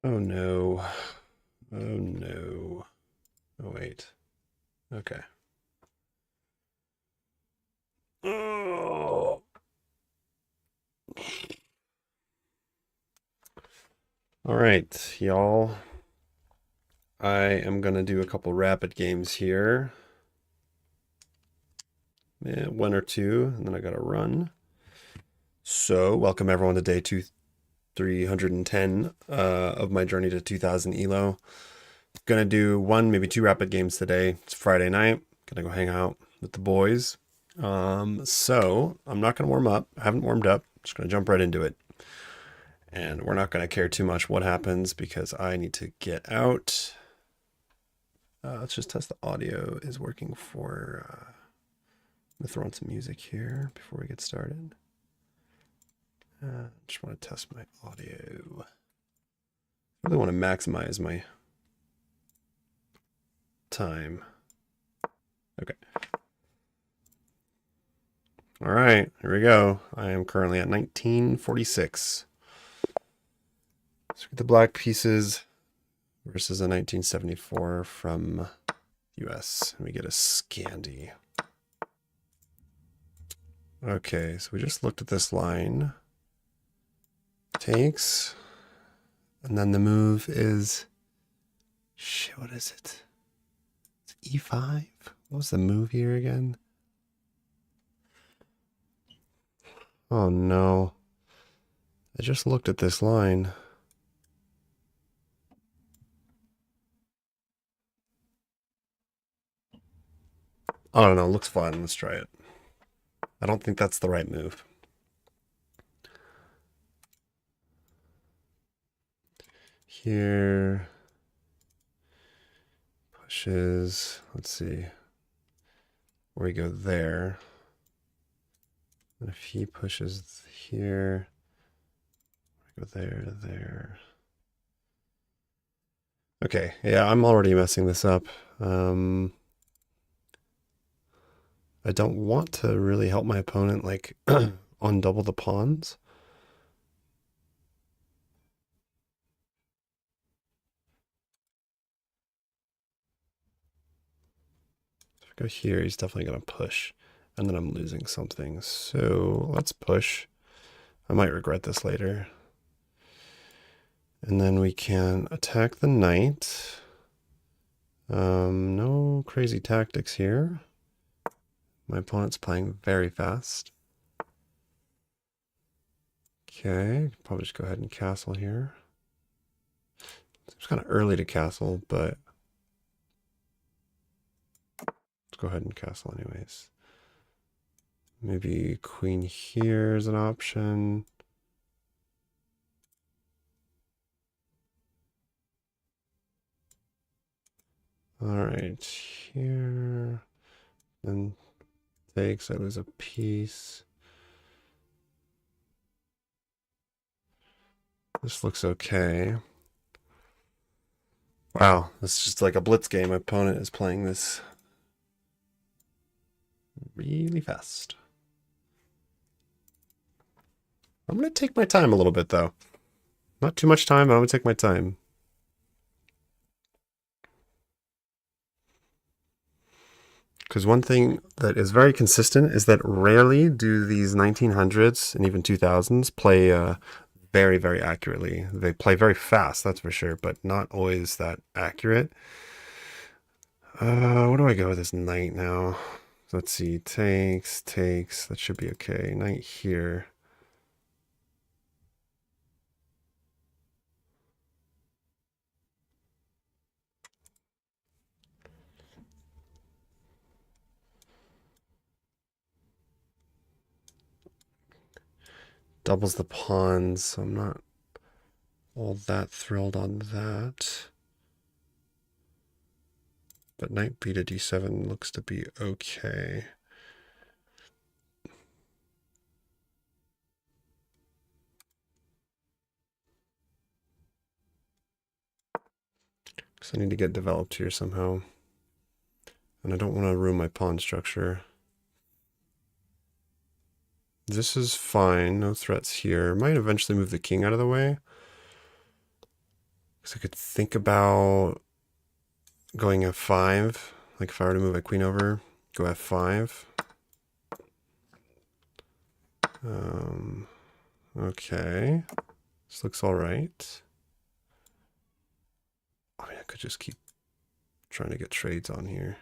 Oh no. Oh no. Oh wait. Okay. Oh. All right, y'all. I am gonna do a couple rapid games here. Yeah, one or two, and then I gotta run. So, welcome everyone to day 310 of my journey to 2000 elo. Gonna do one, maybe two rapid games today. It's Friday night. Gonna go hang out with the boys. So I'm not gonna warm up. I haven't warmed up. Just gonna jump right into it. And we're not gonna care too much what happens because I need to get out. Let's just test the audio is working for. I'm gonna throw on some music here before we get started. Just want to test my audio. I really want to maximize my time. Okay. All right, here we go. I am currently at 1946. So the black pieces versus a 1974 from US. And we get a Scandi. Okay, so we just looked at this line. Takes. And then the move is... Shit, what is it? It's E5? What was the move here again? Oh no. I just looked at this line. I don't know, looks fun. Let's try it. I don't think that's the right move. Here. Pushes. Let's see. Where we go there. And if he pushes here, go there. Okay, yeah, I'm already messing this up. I don't want to really help my opponent, like, on double the pawns. If I go here, he's definitely going to push. And then I'm losing something. So let's push. I might regret this later. And then we can attack the knight. No crazy tactics here. My opponent's playing very fast. Okay, probably just go ahead and castle here. It's kind of early to castle, but let's go ahead and castle anyways. Maybe queen here is an option. All right, here. Then takes, I lose a piece. This looks okay. Wow, this is just like a blitz game. My opponent is playing this really fast. I'm going to take my time a little bit, though. Not too much time, but I'm going to take my time. Because one thing that is very consistent is that rarely do these 1900s and even 2000s play very, very accurately. They play very fast, that's for sure, but not always that accurate. Where do I go with this knight now? Let's see, takes. That should be okay. Knight here. Doubles the pawns, so I'm not all that thrilled on that. But knight b to d7 looks to be okay. Because I need to get developed here somehow. And I don't want to ruin my pawn structure. This is fine, no threats here. Might eventually move the king out of the way. Because I could think about going f5. Like if I were to move my queen over, go f5. Okay. This looks all right. I mean, I could just keep trying to get trades on here.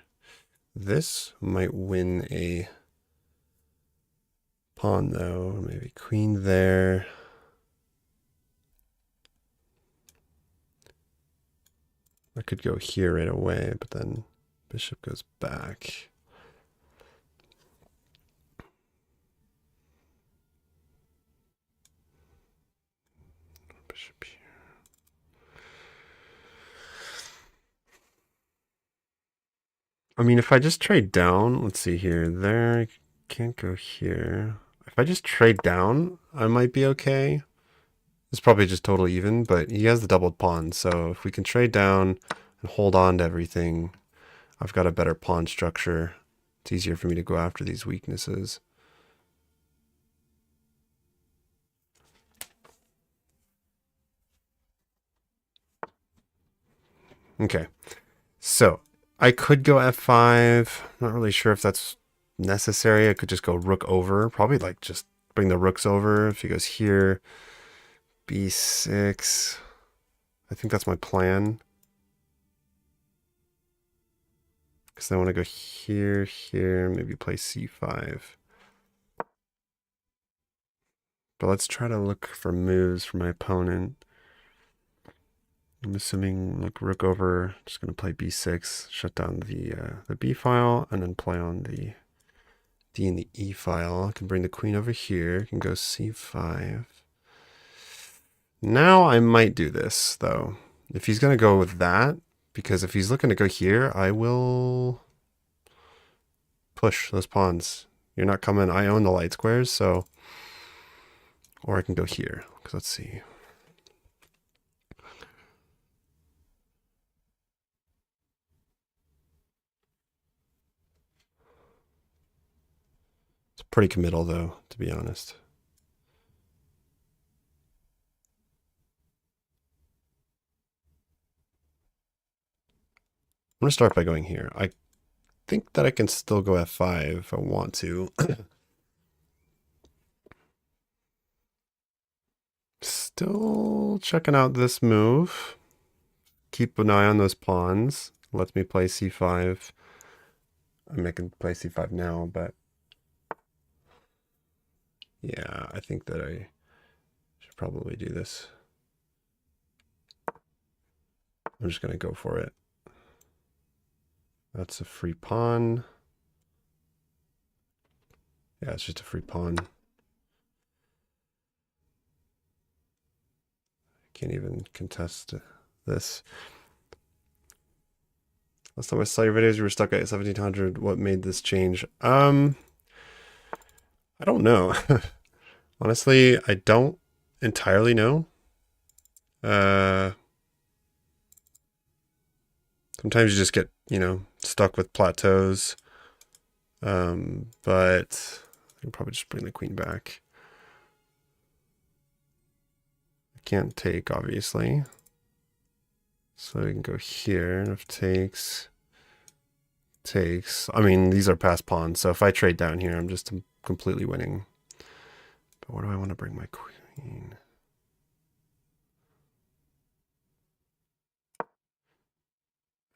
This might win a pawn, though. Maybe queen there. I could go here right away, but then bishop goes back. Bishop here. I mean, if I just trade down, let's see here. There, I can't go here. If I just trade down, I might be okay. It's probably just total even, but he has the doubled pawn. So if we can trade down and hold on to everything, I've got a better pawn structure. It's easier for me to go after these weaknesses. Okay, so I could go f5. Not really sure if that's necessary. I could just go rook over. Probably like just bring the rooks over. If he goes here, b6. I think that's my plan. Because I want to go here, here, maybe play c5. But let's try to look for moves for my opponent. I'm assuming like rook over, just going to play b6, shut down the b file, and then play on the d and the e file. I can bring the queen over here, I can go c5. Now I might do this, though. If he's going to go with that, because if he's looking to go here, I will push those pawns. You're not coming. I own the light squares, so... Or I can go here, because let's see. It's pretty committal, though, to be honest. I'm going to start by going here. I think that I can still go f5 if I want to. Still checking out this move. Keep an eye on those pawns. Lets me play c5. I'm making play c5 now, but yeah, I think that I should probably do this. I'm just going to go for it. That's a free pawn. Yeah, it's just a free pawn. Can't even contest this. Last time I saw your videos, you were stuck at 1700. What made this change? I don't know. Honestly, I don't entirely know. Sometimes you just get, stuck with plateaus. But I can probably just bring the queen back. I can't take, obviously. So we can go here, and if takes. I mean, these are passed pawns, so if I trade down here, I'm just completely winning. But where do I want to bring my queen?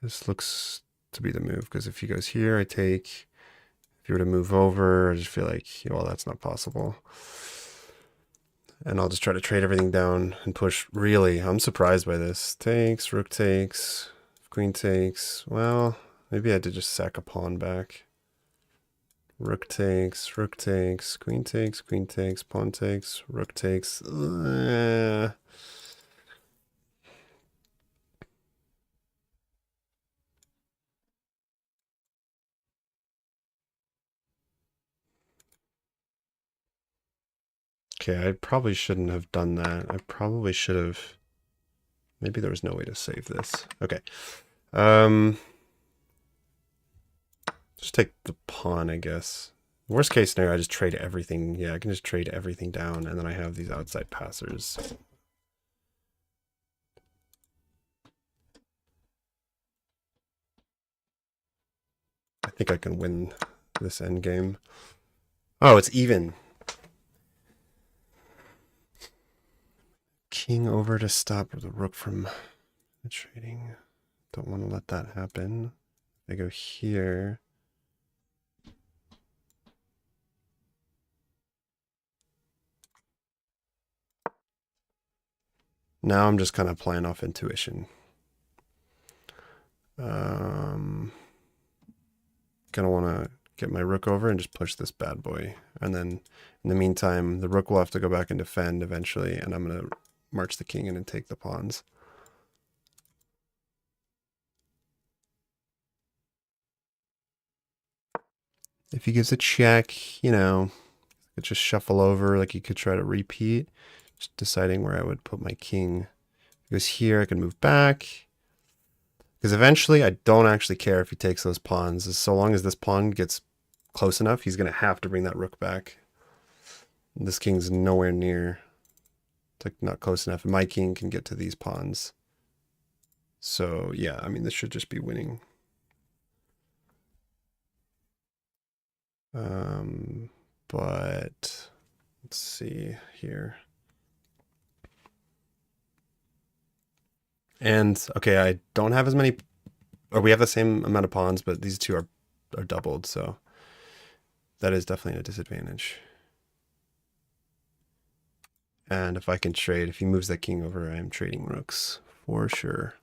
This looks to be the move, because if he goes here, I take. If you were to move over, I just feel like, well, that's not possible. And I'll just try to trade everything down and push. Really, I'm surprised by this. Takes, rook takes, queen takes. Well, maybe I did just sack a pawn back. Rook takes, queen takes, pawn takes, rook takes. Okay, I probably shouldn't have done that. I probably should have... Maybe there was no way to save this. Okay. Just take the pawn, I guess. Worst case scenario, I just trade everything. Yeah, I can just trade everything down, and then I have these outside passers. think I can win this end game. Oh, it's even. King over to stop the rook from trading. Don't want to let that happen. I go here. Now I'm just kind of playing off intuition. Gonna want to get my rook over and just push this bad boy. And then in the meantime, the rook will have to go back and defend eventually, and I'm gonna march the king in and take the pawns. If he gives a check, you know, could just shuffle over, like you could try to repeat. Just deciding where I would put my king. Because here I can move back. Because eventually I don't actually care if he takes those pawns. So long as this pawn gets close enough, he's going to have to bring that rook back. This king's nowhere near. It's like not close enough. And my king can get to these pawns. So yeah, I mean, this should just be winning. But let's see here. And okay, I don't have as many, or we have the same amount of pawns, but these two are doubled, so that is definitely a disadvantage. And if I can trade, if he moves that king over, I am trading rooks for sure.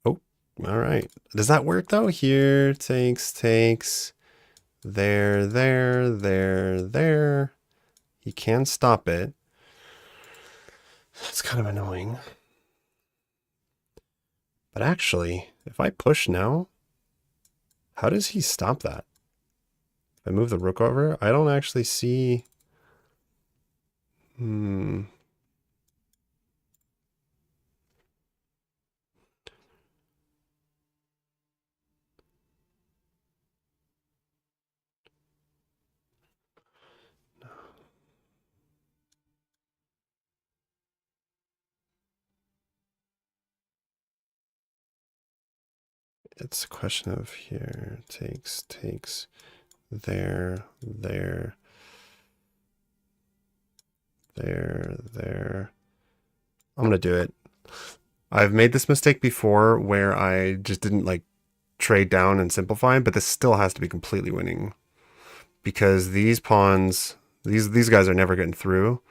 Oh, all right. Does that work though? Here, takes. There. He can stop it. It's kind of annoying. But actually, if I push now, how does he stop that? If I move the rook over, I don't actually see... It's a question of here, takes, there. I'm gonna do it. I've made this mistake before where I just didn't like trade down and simplify, but this still has to be completely winning because these pawns, these guys are never getting through,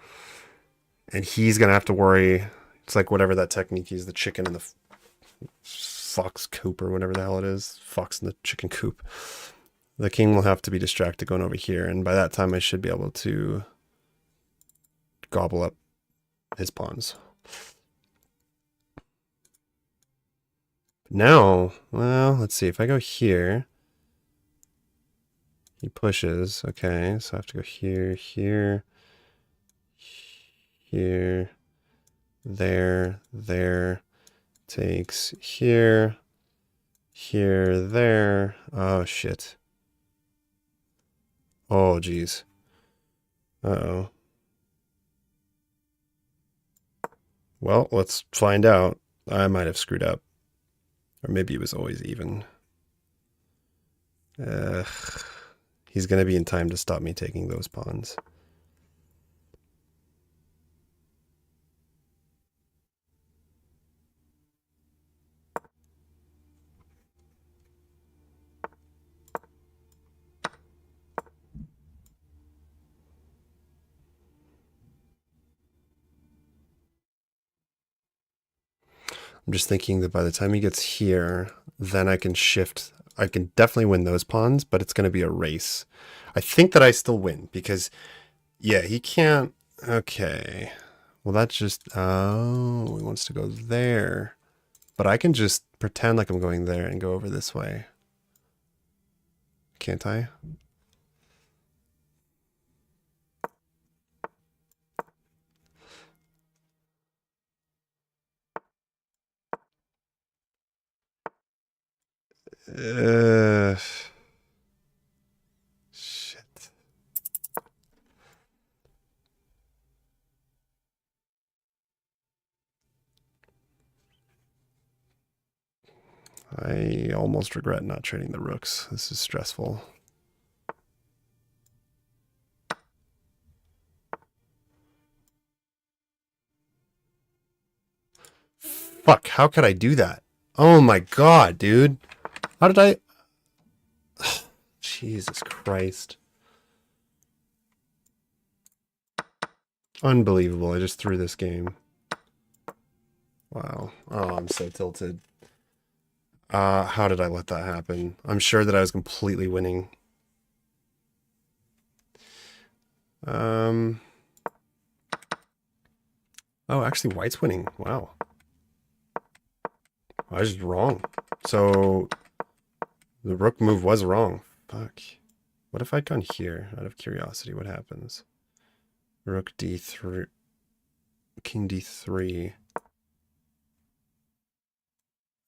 and he's gonna have to worry. It's like whatever that technique is, the chicken and the fox coop or whatever the hell it is, fox in the chicken coop. The king will have to be distracted going over here, and by that time I should be able to gobble up his pawns. Now, well, let's see. If I go here, he pushes. Okay, so I have to go here, there. Takes here, there. Oh, shit. Oh, geez. Uh-oh. Well, let's find out. I might have screwed up. Or maybe it was always even. He's going to be in time to stop me taking those pawns. I'm just thinking that by the time he gets here, then I can shift. I can definitely win those pawns, but it's going to be a race. I think that I still win because, yeah, he can't. Okay. Well, that's just, oh, he wants to go there. But I can just pretend like I'm going there and go over this way. Can't I? Shit. I almost regret not trading the rooks. This is stressful. Fuck, how could I do that? Oh my god, dude. How did I... Jesus Christ. Unbelievable. I just threw this game. Wow. Oh, I'm so tilted. How did I let that happen? I'm sure that I was completely winning. Oh, actually, white's winning. Wow. I was just wrong. So the rook move was wrong. Fuck. What if I'd gone here? Out of curiosity, what happens? Rook d3, king d3.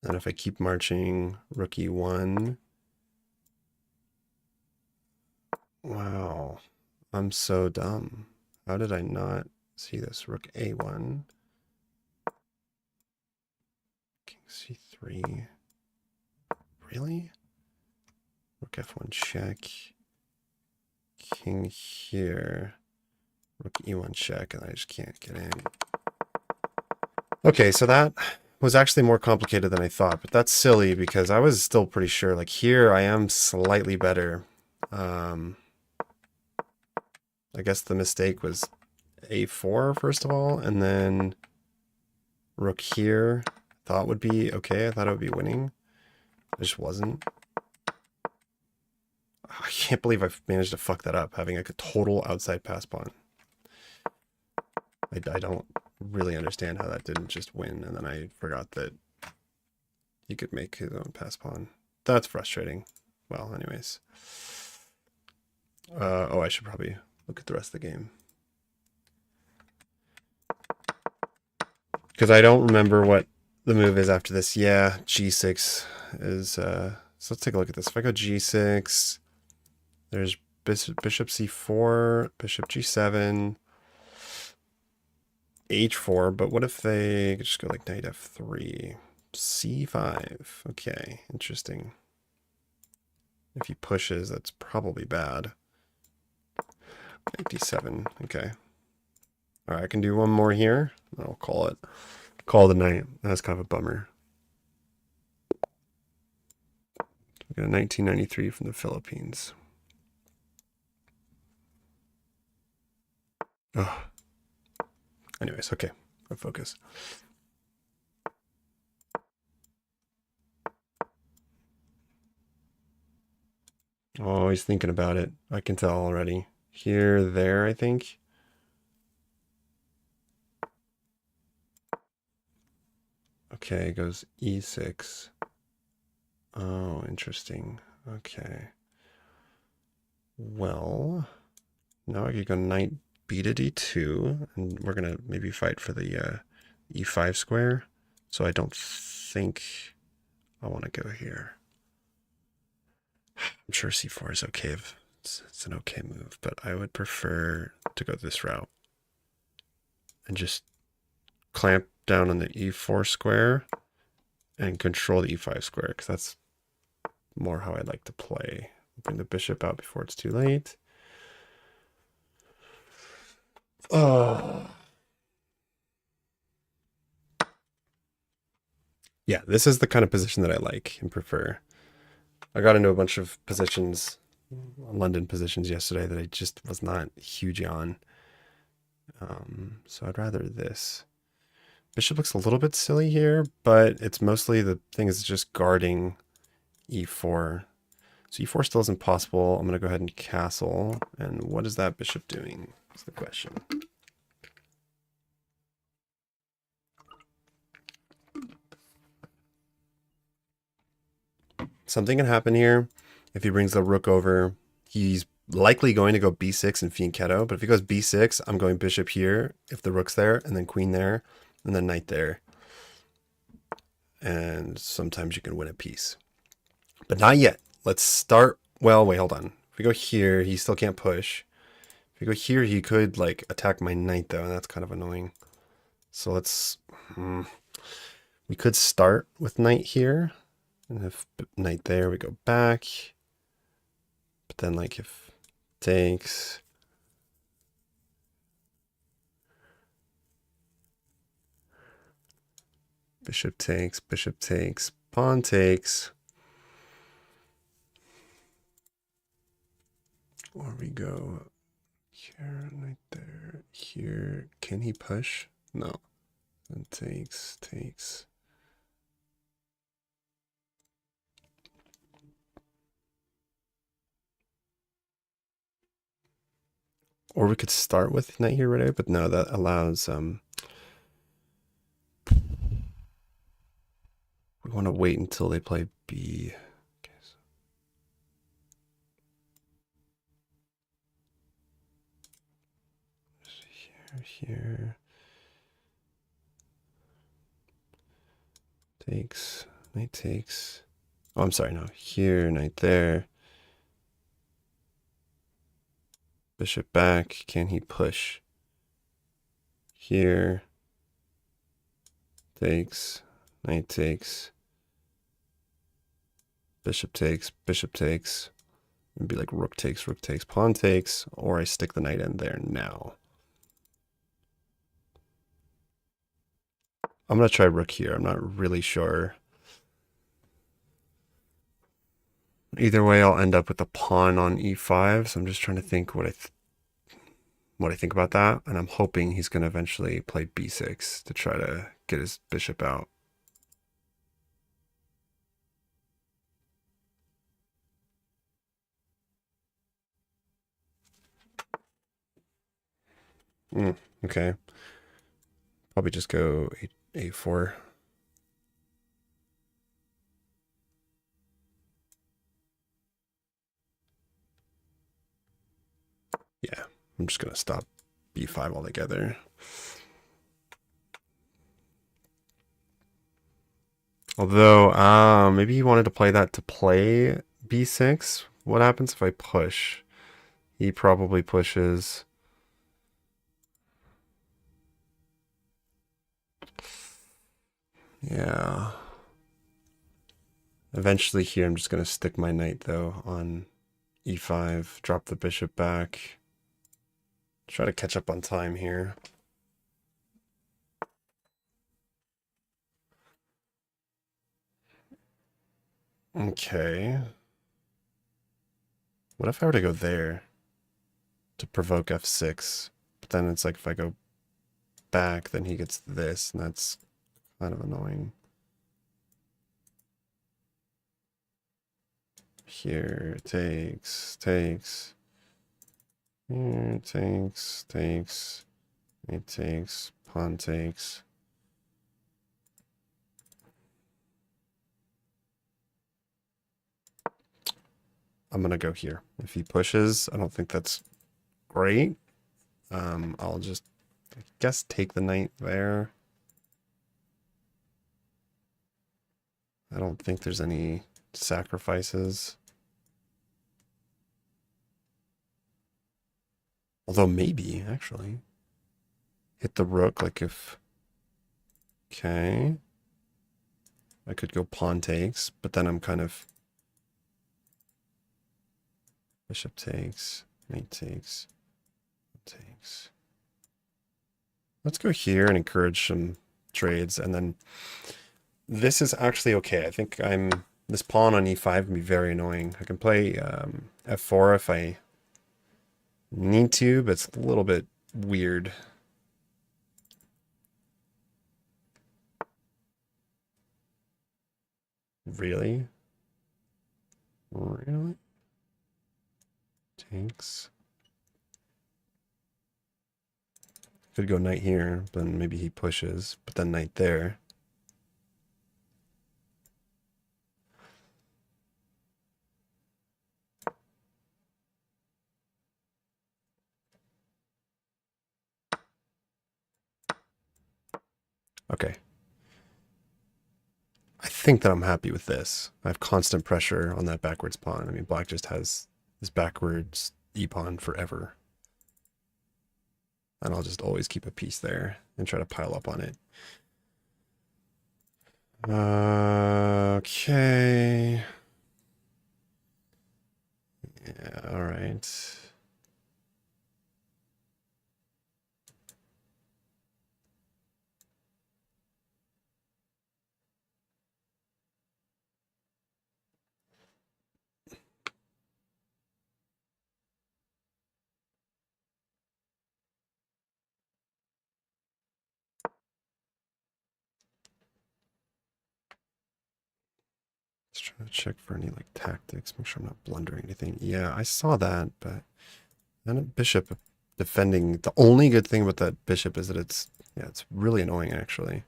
And if I keep marching, rook e1. Wow. I'm so dumb. How did I not see this? Rook a1. King c3. Really? Rook f1 check. King here. Rook e1 check, and I just can't get in. Okay, so that was actually more complicated than I thought, but that's silly because I was still pretty sure. Like here, I am slightly better. I guess the mistake was a4 first of all, and then rook here. Thought would be okay. I thought it would be winning. It just wasn't. I can't believe I've managed to fuck that up, having like a total outside pass pawn. I don't really understand how that didn't just win, and then I forgot that he could make his own pass pawn. That's frustrating. Well, anyways. Oh, I should probably look at the rest of the game. Because I don't remember what the move is after this. Yeah, g6 is... so let's take a look at this. If I go g6, there's bishop c4, bishop g7, h4, but what if they just go like knight f3, c5? Okay, interesting. If he pushes, that's probably bad. Knight d7, okay. All right, I can do one more here. I'll call it. Call the night. That's kind of a bummer. We got a 1993 from the Philippines. Oh. Anyways, okay. I'll focus. Oh, he's thinking about it. I can tell already. Here, there, I think. Okay, goes e6. Oh, interesting. Okay. Well, now I could go knight b to d2, and we're going to maybe fight for the e5 square. So I don't think I want to go here. I'm sure c4 is okay. It's an okay move, but I would prefer to go this route and just clamp down on the e4 square and control the e5 square, because that's more how I like to play. Bring the bishop out before it's too late. Yeah, this is the kind of position that I like and prefer. I got into a bunch of positions, London positions yesterday that I just was not huge on. So I'd rather this. Bishop looks a little bit silly here, but it's mostly the thing is just guarding e4. So e4 still isn't possible. I'm going to go ahead and castle. And what is that bishop doing? Is the question. Something can happen here. If he brings the rook over, he's likely going to go b6 and fianchetto. But if he goes b6, I'm going bishop here if the rook's there, and then queen there, and then knight there. And sometimes you can win a piece. But not yet. Let's start. Well, wait, hold on. If we go here, he still can't push. If we go here, he could like attack my knight though, and that's kind of annoying. So let's... we could start with knight here. And if knight there, we go back. But then like if takes, bishop takes, pawn takes. Or we go here, knight there, here. Can he push? No. And takes. Or we could start with knight here right away, but no, that allows we want to wait until they play B. Okay, so here. Takes, knight takes. Oh, I'm sorry, no. Here, knight there. Bishop back. Can he push? Here. Takes, knight takes. Bishop takes. It'd be like rook takes, pawn takes, or I stick the knight in there now. I'm going to try rook here. I'm not really sure. Either way, I'll end up with a pawn on e5, so I'm just trying to think what I think about that, and I'm hoping he's going to eventually play b6 to try to get his bishop out. Okay. Probably just go a4. Yeah, I'm just going to stop b5 altogether. Although, maybe he wanted to play that to play b6. What happens if I push? He probably pushes. Yeah. Eventually here, I'm just going to stick my knight, though, on e5, drop the bishop back. Try to catch up on time here. Okay. What if I were to go there to provoke f6? But then it's like if I go back, then he gets this, and that's kind of annoying. Here, takes. Here, takes. It takes, pawn takes. I'm going to go here. If he pushes, I don't think that's great. I'll just, I guess, take the knight there. I don't think there's any sacrifices. Although maybe, actually. Hit the rook, like if... Okay. I could go pawn takes, but then I'm kind of... Bishop takes, knight takes, takes. Let's go here and encourage some trades, and then... This is actually okay. I think this pawn on e5 can be very annoying. I can play f4 if I need to, but it's a little bit weird. Really? Really? Takes. Could go knight here, then maybe he pushes, but then knight there. Okay. I think that I'm happy with this. I have constant pressure on that backwards pawn. I mean, black just has this backwards e-pawn forever. And I'll just always keep a piece there and try to pile up on it. Okay. Yeah, all right. Just trying to check for any like tactics, make sure I'm not blundering anything. Yeah, I saw that, but then a bishop defending. The only good thing about that bishop is that it's really annoying actually.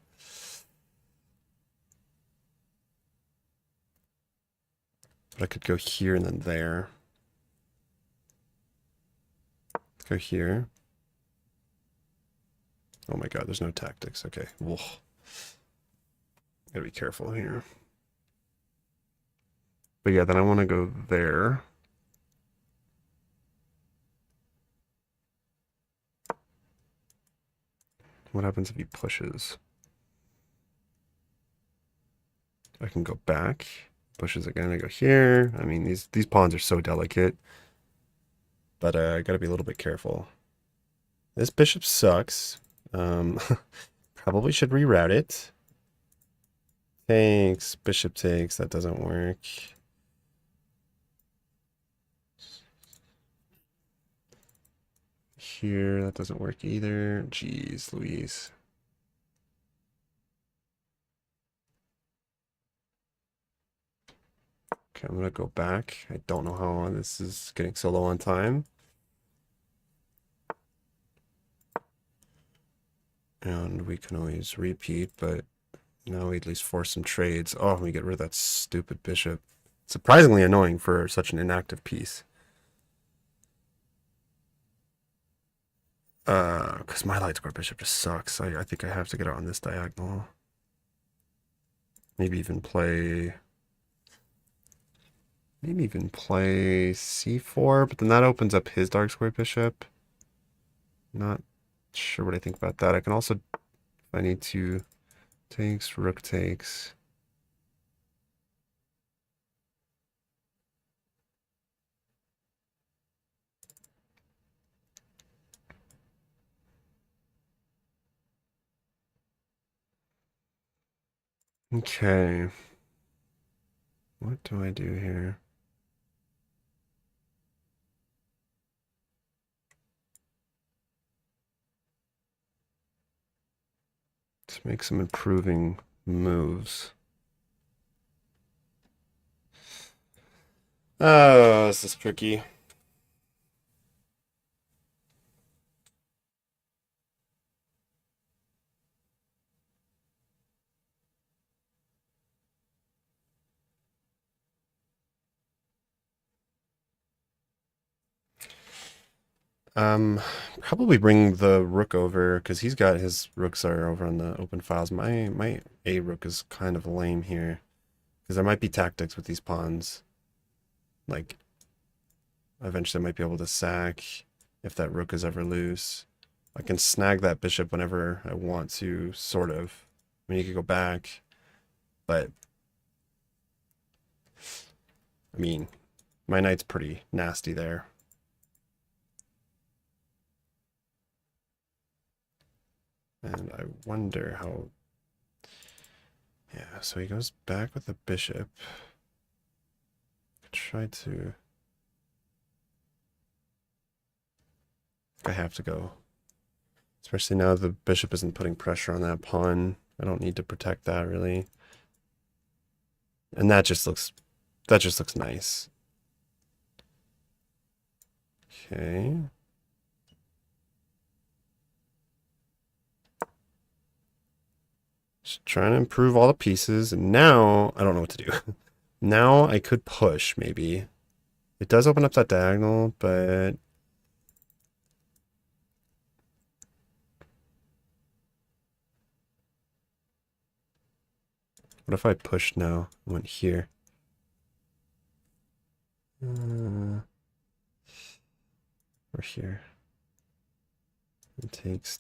But I could go here and then there. Go here. Oh my god, there's no tactics. Okay. Whoa. Gotta be careful here. But yeah, then I want to go there. What happens if he pushes? I can go back. Pushes again. I go here. I mean, these pawns are so delicate. But I gotta be a little bit careful. This bishop sucks. Probably should reroute it. Takes. Bishop takes. That doesn't work. Here, that doesn't work either. Jeez Louise. Okay, I'm gonna go back. I don't know how this is getting so low on time. And we can always repeat, but now we at least force some trades. Oh, we get rid of that stupid bishop. Surprisingly annoying for such an inactive piece. Because my light square bishop just sucks. I think I have to get it on this diagonal. Maybe even play c4, but then that opens up his dark square bishop. Not sure what I think about that. I can also, if I need to, takes, rook takes. Okay. What do I do here? Let's make some improving moves. Oh, this is tricky. Probably bring the rook over because he's got his rooks are over on the open files. My a rook is kind of lame here because there might be tactics with these pawns. Like eventually I might be able to sack if that rook is ever loose. I can snag that bishop whenever I want to, sort of. I mean, you could go back, but I mean, my knight's pretty nasty there. And I wonder how... Yeah, so he goes back with the bishop. Try to... I have to go. Especially now the bishop isn't putting pressure on that pawn. I don't need to protect that, really. And that just looks nice. Okay. Just trying to improve all the pieces. And now, I don't know what to do. Now I could push, maybe. It does open up that diagonal, but... What if I pushed now? Went here. Or here. It takes.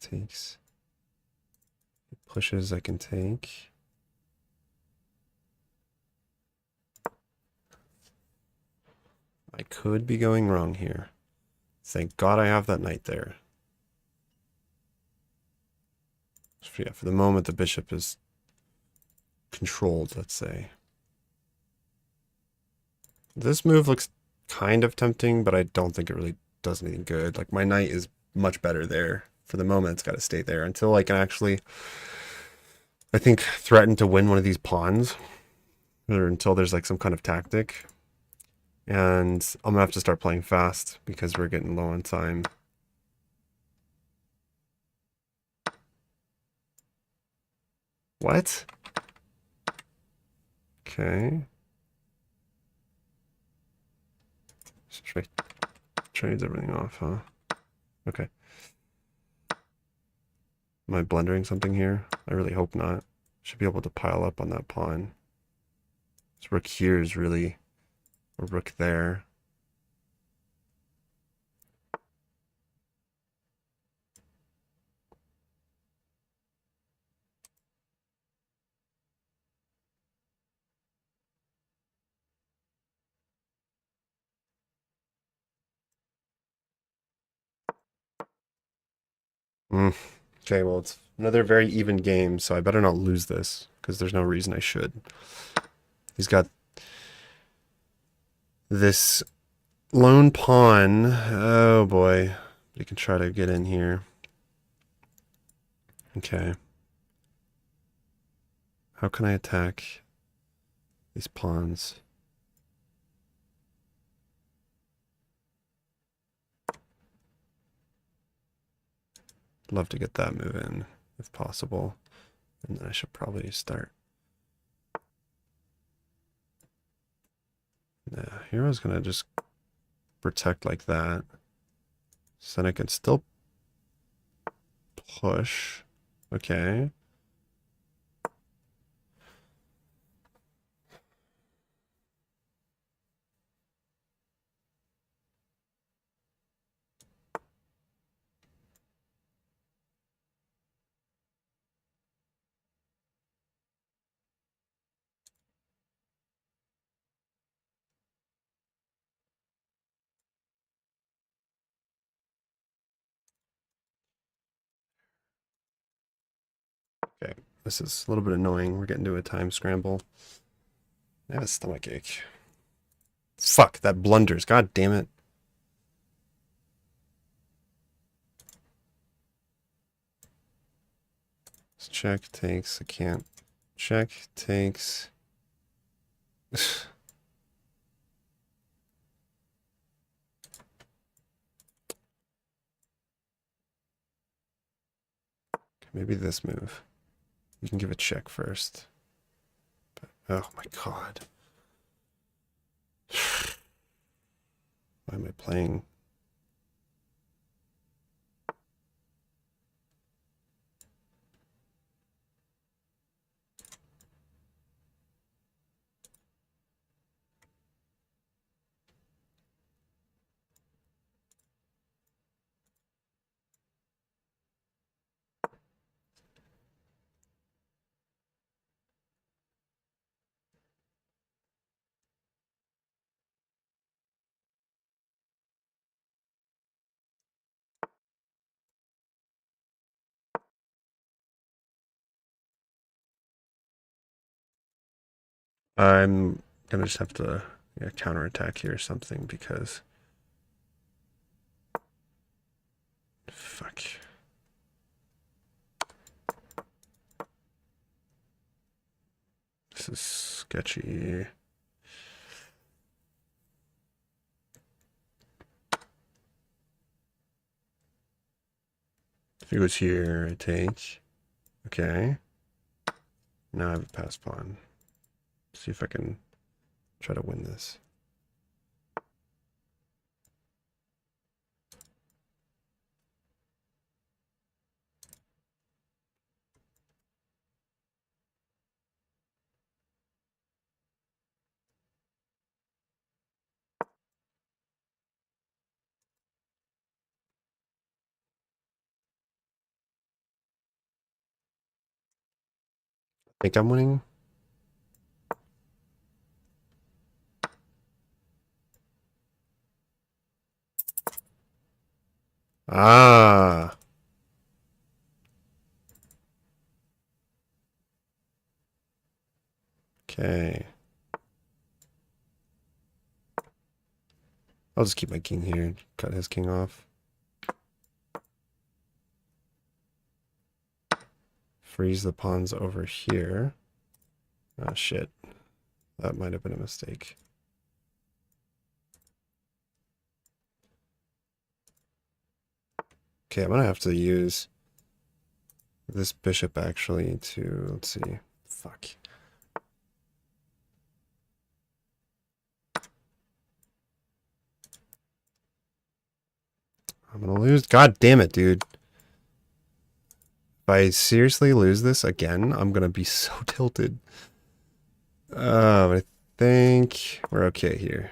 It pushes, I can take. I could be going wrong here. Thank God I have that knight there. So yeah, for the moment, the bishop is controlled, let's say. This move looks kind of tempting, but I don't think it really does anything good. Like, my knight is much better there. For the moment, it's got to stay there until I can actually, I think, threaten to win one of these pawns. Or until there's like some kind of tactic. And I'm gonna have to start playing fast because we're getting low on time. What? Okay. Trades everything off, huh? Okay. Am I blundering something here? I really hope not. Should be able to pile up on that pawn. This rook here is really a rook there. Okay, well, it's another very even game, so I better not lose this, because there's no reason I should. He's got this lone pawn. Oh, boy. He can try to get in here. Okay. How can I attack these pawns? Love to get that move in, if possible. And then I should probably start. Yeah, here I was going to just protect like that. So then I can still push. Okay. Okay. This is a little bit annoying. We're getting to a time scramble. I have a stomach ache. Fuck, that blunders. God damn it. Check takes. I can't. Check takes. Maybe this move. You can give a check first. But, oh my god. Why am I playing? I'm gonna just have to counterattack here or something because fuck. This is sketchy. If he goes here, I take. Okay. Now I have a pass pawn. See if I can try to win this. I think I'm winning. Ah. Okay. I'll just keep my king here. Cut his king off. Freeze the pawns over here. Ah, shit. That might have been a mistake. Okay, I'm gonna have to use this bishop actually to, let's see. Fuck. I'm gonna lose. God damn it, dude. If I seriously lose this again, I'm gonna be so tilted. But I think we're okay here.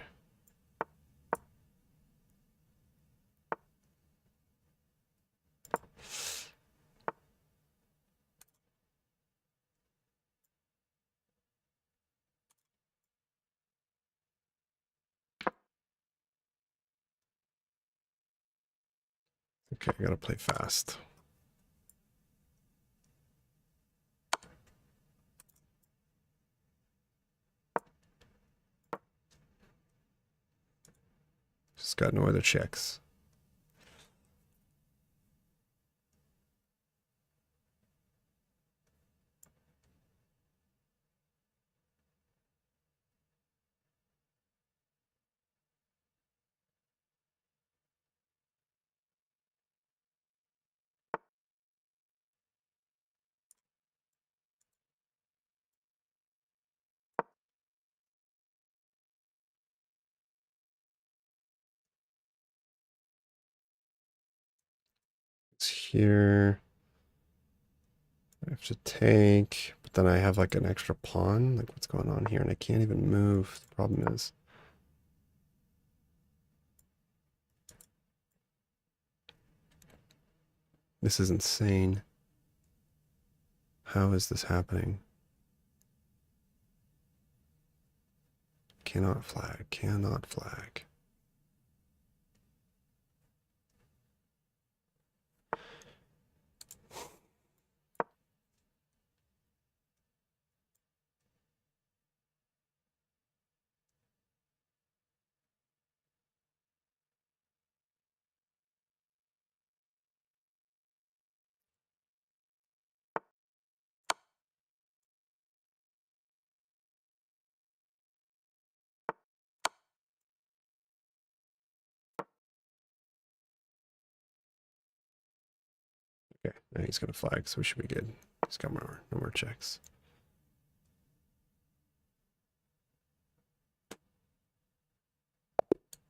Okay, I gotta play fast. Just got no other checks. It's here. I have to take, but then I have like an extra pawn. Like, what's going on here? And I can't even move. The problem is, this is insane. How is this happening? Cannot flag, cannot flag. Okay, now he's gonna flag, so we should be good. He's got no more checks.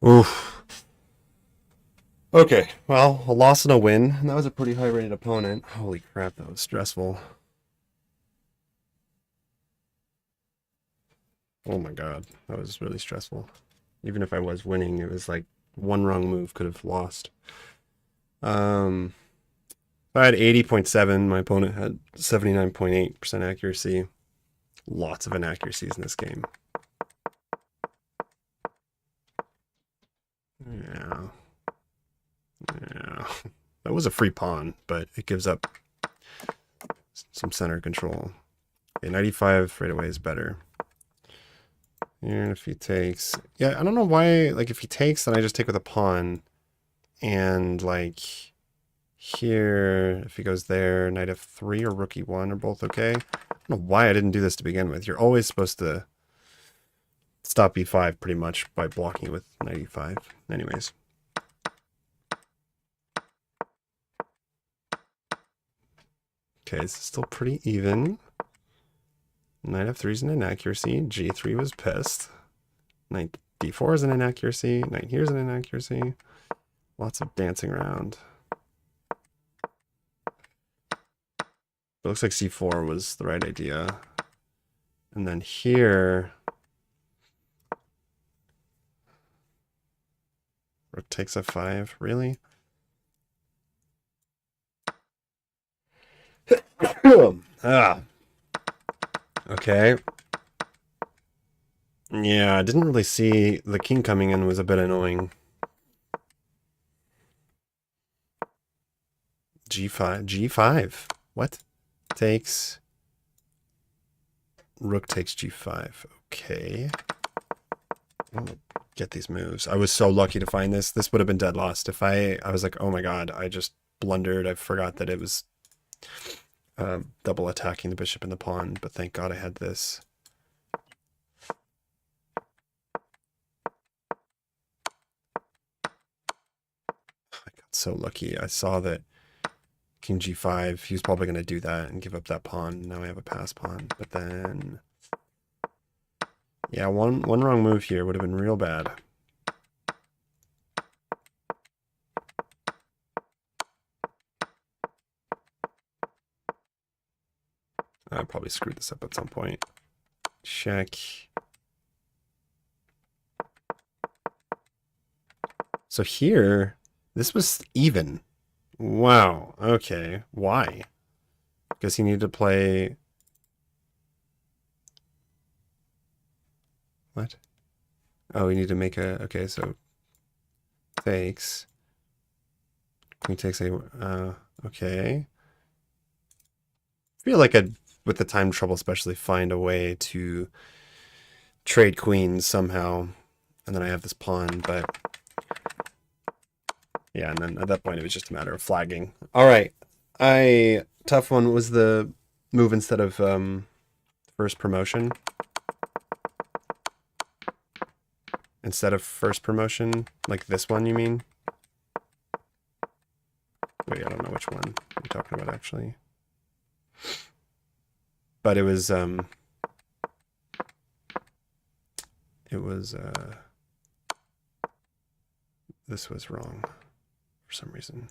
Oof. Okay, well, a loss and a win. And that was a pretty high-rated opponent. Holy crap, that was stressful. Oh my god, that was really stressful. Even if I was winning, it was like one wrong move could have lost. I had 80.7. My opponent had 79.8% accuracy. Lots of inaccuracies in this game. Yeah. Yeah. That was a free pawn, but it gives up some center control. Okay, 95 right away is better. And if he takes... Yeah, I don't know why... Like, if he takes, then I just take with a pawn. And, like... Here, if he goes there, knight f3 or rook e1 are both okay. I don't know why I didn't do this to begin with. You're always supposed to stop e5 pretty much by blocking it with knight e5. Anyways. Okay, this is still pretty even. Knight f3 is an inaccuracy. g3 was pissed. Knight d4 is an inaccuracy. Knight here is an inaccuracy. Lots of dancing around. It looks like c4 was the right idea. And then here... Rook takes f5. Really? Ah. Okay. Yeah, I didn't really see the king coming in was a bit annoying. g5. G5. What? Takes. Rook takes g5. Okay. Oh, get these moves. I was so lucky to find this. This would have been dead lost. If I was like, oh my god, I just blundered. I forgot that it was double attacking the bishop and the pawn, but thank god I had this. I got so lucky. I saw that king g5, he was probably going to do that and give up that pawn. Now I have a pass pawn, but then... yeah, one wrong move here would have been real bad. I probably screwed this up at some point. Check. So here, this was even. Wow, okay. Why? Because he needed to play... what? Oh, we need to make a... okay, so... takes... queen takes a... okay. I feel like I'd, with the time trouble especially, find a way to trade queens somehow. And then I have this pawn, but... yeah, and then at that point it was just a matter of flagging. All right. Tough one was the move instead of first promotion. Instead of first promotion, like this one, you mean? Wait, I don't know which one you're talking about actually. But it was this was wrong for some reason.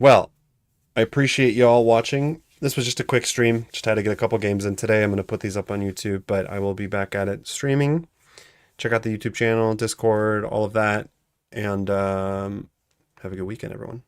Well, I appreciate y'all watching. This was just a quick stream. Just had to get a couple games in today. I'm going to put these up on YouTube, but I will be back at it streaming. Check out the YouTube channel, Discord, all of that. And have a good weekend, everyone.